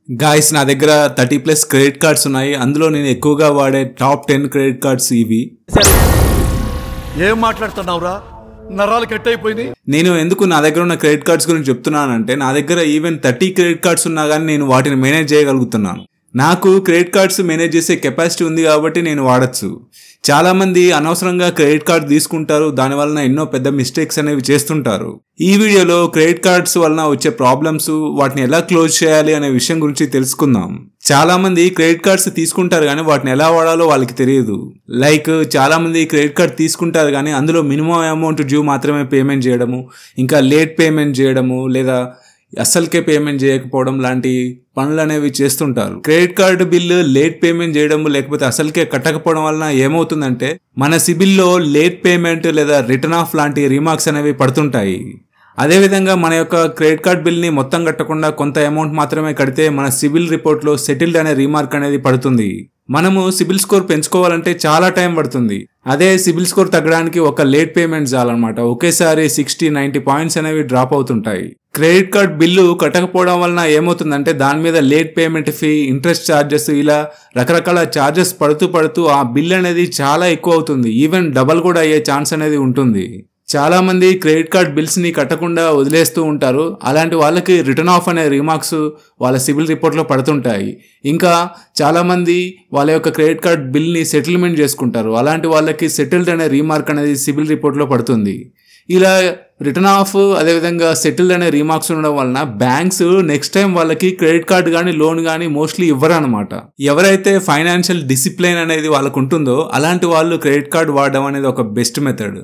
Guys నా దగ్గర 30+ credit cards ఉన్నాయి. అందులో నేను ఎక్కువగా వాడే టాప్ 10 క్రెడిట్ కార్డ్స్ ఇవి. ఏం మాట్లాడుతున్నావురా? నరాలు కట్ అయిపోయింది. నేను ఎందుకు నా దగ్గర ఉన్న క్రెడిట్ కార్డ్స్ గురించి చెప్తున్నానంటే నా దగ్గర ఈవెన్ 30 క్రెడిట్ కార్డ్స్ ఉన్నా కానీ నేను వాటిని మేనేజ్ చేయగలుగుతున్నాను. నాకు క్రెడిట్ కార్డ్స్ మేనేజ్ చేసే కెపాసిటీ ఉంది కాబట్టి నేను వాడచ్చు. చాలా మంది అనవసరంగా క్రెడిట్ కార్డ్ తీసుకుంటారు, దానివల్ల ఎన్నో పెద్ద మిస్టేక్స్ అనేవి చేస్తుంటారు. ఈ వీడియోలో క్రెడిట్ కార్డ్స్ వలన వచ్చే ప్రాబ్లమ్స్, వాటిని ఎలా క్లోజ్ చేయాలి అనే విషయం గురించి తెలుసుకుందాం. చాలా మంది క్రెడిట్ కార్డ్స్ తీసుకుంటారు కానీ వాటిని ఎలా వాడాలో వాళ్ళకి తెలియదు. చాలా మంది క్రెడిట్ కార్డ్ తీసుకుంటారు కానీ అందులో మినిమం అమౌంట్ డ్యూ మాత్రమే పేమెంట్ చేయడము, ఇంకా లేట్ పేమెంట్ చేయడము, లేదా అస్సలకే పేమెంట్ చేయకపోవడం లాంటి పనులు అనేవి చేస్తుంటారు. Credit card bill late payment చేయడం లేకపోతే అసలుకే కట్టకపోవడం వలన ఏమవుతుందంటే మన సిబిల్లో లేట్ పేమెంట్ లేదా రిటర్న్ ఆఫ్ లాంటి రిమార్క్స్ అనేవి పడుతుంటాయి. అదేవిధంగా మన యొక్క క్రెడిట్ కార్డ్ బిల్ని మొత్తం కట్టకుండా కొంత అమౌంట్ మాత్రమే కడితే మన సిబిల్ రిపోర్ట్లో సెటిల్డ్ అనే రిమార్క్ అనేది పడుతుంది. మనము సిబిల్ స్కోర్ పెంచుకోవాలంటే చాలా టైం పడుతుంది. అదే సిబిల్ స్కోర్ తగ్గడానికి ఒక లేట్ పేమెంట్ చాలన్నమాట. ఒకేసారి 60-90 పాయింట్స్ అనేవి డ్రాప్ అవుతుంటాయి. క్రెడిట్ కార్డ్ బిల్లు కట్టకపోవడం వలన ఏమవుతుందంటే దాని మీద late payment fee, interest charges, ఇలా రకరకాల ఛార్జెస్ పడుతూ ఆ బిల్ అనేది చాలా ఎక్కువ అవుతుంది. ఈవెన్ డబల్ కూడా అయ్యే ఛాన్స్ అనేది ఉంటుంది. చాలా మంది క్రెడిట్ కార్డ్ బిల్స్ ని కట్టకుండా వదిలేస్తూ ఉంటారు. అలాంటి వాళ్ళకి రిటర్న్ ఆఫ్ అనే రిమార్క్స్ వాళ్ళ సిబిల్ రిపోర్ట్లో పడుతుంటాయి. ఇంకా చాలా మంది వాళ్ళ యొక్క క్రెడిట్ కార్డ్ బిల్ ని సెటిల్మెంట్ చేసుకుంటారు. అలాంటి వాళ్ళకి సెటిల్డ్ అనే రిమార్క్ అనేది సిబిల్ రిపోర్ట్లో పడుతుంది. ఇలా రిటర్న్ ఆఫ్ అదేవిధంగా సెటిల్డ్ అనే రిమార్క్స్ ఉండడం వలన బ్యాంక్స్ నెక్స్ట్ టైం వాళ్ళకి క్రెడిట్ కార్డ్ కానీ లోన్ కానీ మోస్ట్లీ ఇవ్వరు అనమాట. ఎవరైతే ఫైనాన్షియల్ డిసిప్లిన్ అనేది వాళ్ళకు ఉంటుందో అలాంటి వాళ్ళు క్రెడిట్ కార్డ్ వాడడం అనేది ఒక బెస్ట్ మెథడ్.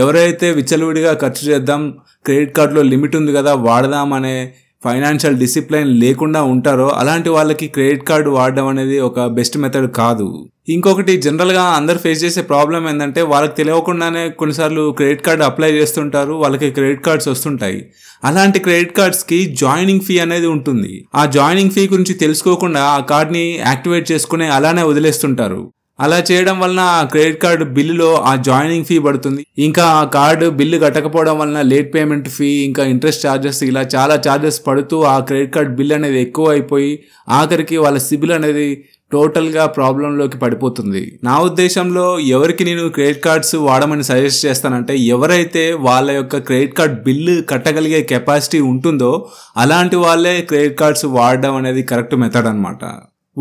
ఎవరైతే విచ్చలవిడిగా ఖర్చు చేద్దాం, క్రెడిట్ కార్డులో లిమిట్ ఉంది కదా వాడదాం అనే ఫైనాన్షియల్ డిసిప్లిన్ లేకుండా ఉంటారో అలాంటి వాళ్ళకి క్రెడిట్ కార్డు వాడడం అనేది ఒక బెస్ట్ మెథడ్ కాదు. ఇంకొకటి, జనరల్గా అందరు ఫేస్ చేసే ప్రాబ్లం ఏంటంటే వాళ్ళకి తెలియకుండానే కొన్నిసార్లు క్రెడిట్ కార్డు అప్లై చేస్తుంటారు, వాళ్ళకి క్రెడిట్ కార్డ్స్ వస్తుంటాయి. అలాంటి క్రెడిట్ కార్డ్స్కి జాయినింగ్ ఫీ అనేది ఉంటుంది. ఆ జాయినింగ్ ఫీ గురించి తెలుసుకోకుండా ఆ కార్డ్ని యాక్టివేట్ చేసుకుని అలానే వదిలేస్తుంటారు. అలా చేయడం వలన ఆ క్రెడిట్ కార్డు బిల్లులో ఆ జాయినింగ్ ఫీ పడుతుంది. ఇంకా ఆ కార్డు బిల్లు కట్టకపోవడం వలన లేట్ పేమెంట్ ఫీ, ఇంకా ఇంట్రెస్ట్ ఛార్జెస్, ఇలా చాలా ఛార్జెస్ పడుతూ ఆ క్రెడిట్ కార్డ్ బిల్ అనేది ఎక్కువ అయిపోయి ఆఖరికి వాళ్ళ సిబిల్ అనేది టోటల్గా ప్రాబ్లంలోకి పడిపోతుంది. నా ఉద్దేశంలో ఎవరికి నేను క్రెడిట్ కార్డ్స్ వాడమని సజెస్ట్ చేస్తానంటే ఎవరైతే వాళ్ళ యొక్క క్రెడిట్ కార్డ్ బిల్లు కట్టగలిగే కెపాసిటీ ఉంటుందో అలాంటి వాళ్ళే క్రెడిట్ కార్డ్స్ వాడడం అనేది కరెక్ట్ మెథడ్ అనమాట.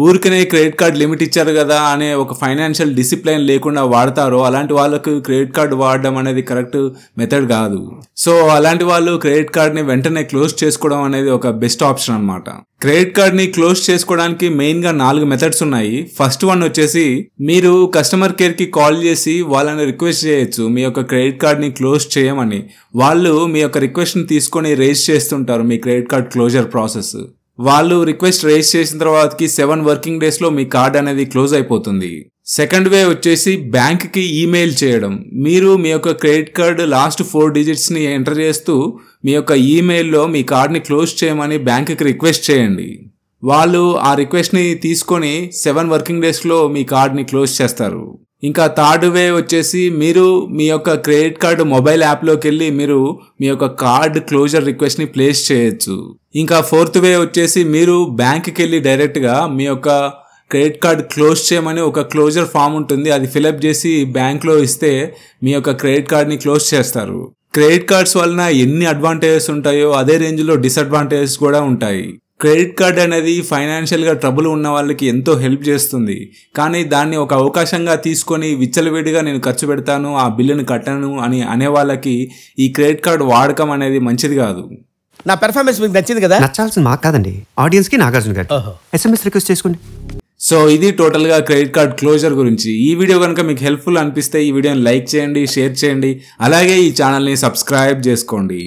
ఊరికనే క్రెడిట్ కార్డ్ లిమిట్ ఇచ్చారు కదా అనే ఒక ఫైనాన్షియల్ డిసిప్లిన్ లేకుండా వాడతారో అలాంటి వాళ్ళకు క్రెడిట్ కార్డు వాడడం అనేది కరెక్ట్ మెథడ్ కాదు. సో అలాంటి వాళ్ళు క్రెడిట్ కార్డ్ని వెంటనే క్లోజ్ చేసుకోవడం అనేది ఒక బెస్ట్ ఆప్షన్ అనమాట. క్రెడిట్ కార్డ్ని క్లోజ్ చేసుకోవడానికి మెయిన్గా 4 మెథడ్స్ ఉన్నాయి. ఫస్ట్ వన్ వచ్చేసి మీరు కస్టమర్ కేర్కి కాల్ చేసి వాళ్ళని రిక్వెస్ట్ చేయొచ్చు మీ యొక్క క్రెడిట్ కార్డ్ని క్లోజ్ చేయమని. వాళ్ళు మీ యొక్క రిక్వెస్ట్ని తీసుకొని రేజ్ చేస్తుంటారు మీ క్రెడిట్ కార్డ్ క్లోజర్ ప్రాసెస్. వాళ్ళు రిక్వెస్ట్ రేజ్ చేసిన తర్వాతకి 7 వర్కింగ్ డేస్లో మీ కార్డ్ అనేది క్లోజ్ అయిపోతుంది. సెకండ్ వే వచ్చేసి బ్యాంక్కి ఈమెయిల్ చేయడం. మీరు మీ యొక్క క్రెడిట్ కార్డ్ లాస్ట్ 4 డిజిట్స్ని ఎంటర్ చేస్తూ మీ యొక్క ఈమెయిల్లో మీ కార్డ్ని క్లోజ్ చేయమని బ్యాంక్కి రిక్వెస్ట్ చేయండి. వాళ్ళు ఆ రిక్వెస్ట్ని తీసుకొని 7 వర్కింగ్ డేస్లో మీ కార్డ్ని క్లోజ్ చేస్తారు. ఇంకా థర్డ్ వే వచ్చేసి మీరు మీ యొక్క క్రెడిట్ కార్డు మొబైల్ యాప్లోకి వెళ్ళి మీరు మీ యొక్క కార్డ్ క్లోజర్ రిక్వెస్ట్ని ప్లేస్ చేయొచ్చు. ఇంకా ఫోర్త్ వే వచ్చేసి మీరు బ్యాంక్కి వెళ్ళి డైరెక్ట్గా మీ యొక్క క్రెడిట్ కార్డ్ క్లోజ్ చేయమని ఒక క్లోజర్ ఫామ్ ఉంటుంది, అది ఫిలప్ చేసి బ్యాంక్లో ఇస్తే మీ యొక్క క్రెడిట్ కార్డ్ని క్లోజ్ చేస్తారు. క్రెడిట్ కార్డ్స్ వలన ఎన్ని అడ్వాంటేజెస్ ఉంటాయో అదే రేంజ్లో డిసడ్వాంటేజెస్ కూడా ఉంటాయి. క్రెడిట్ కార్డ్ అనేది ఫైనాన్షియల్గా ట్రబుల్ ఉన్న వాళ్ళకి ఎంతో హెల్ప్ చేస్తుంది. కానీ దాన్ని ఒక అవకాశంగా తీసుకొని విచ్చలవిడిగా నేను ఖర్చు పెడతాను, ఆ బిల్లుని కట్టను అని అనే వాళ్ళకి ఈ క్రెడిట్ కార్డ్ వాడకం అనేది మంచిది కాదు. నా పెర్ఫార్మెన్స్ మీకు నచ్చింది కదా? నచ్చాల్సింది మాకు కాదండి, ఆడియన్స్కి, నాగార్జున గారు. SMS రిక్వెస్ట్ చేసుకోండి. సో ఇది టోటల్గా క్రెడిట్ కార్డ్ క్లోజర్ గురించి. ఈ వీడియో కనుక మీకు హెల్ప్ఫుల్ అనిపిస్తే ఈ వీడియోని లైక్ చేయండి, షేర్ చేయండి, అలాగే ఈ ఛానల్ని సబ్స్క్రైబ్ చేసుకోండి.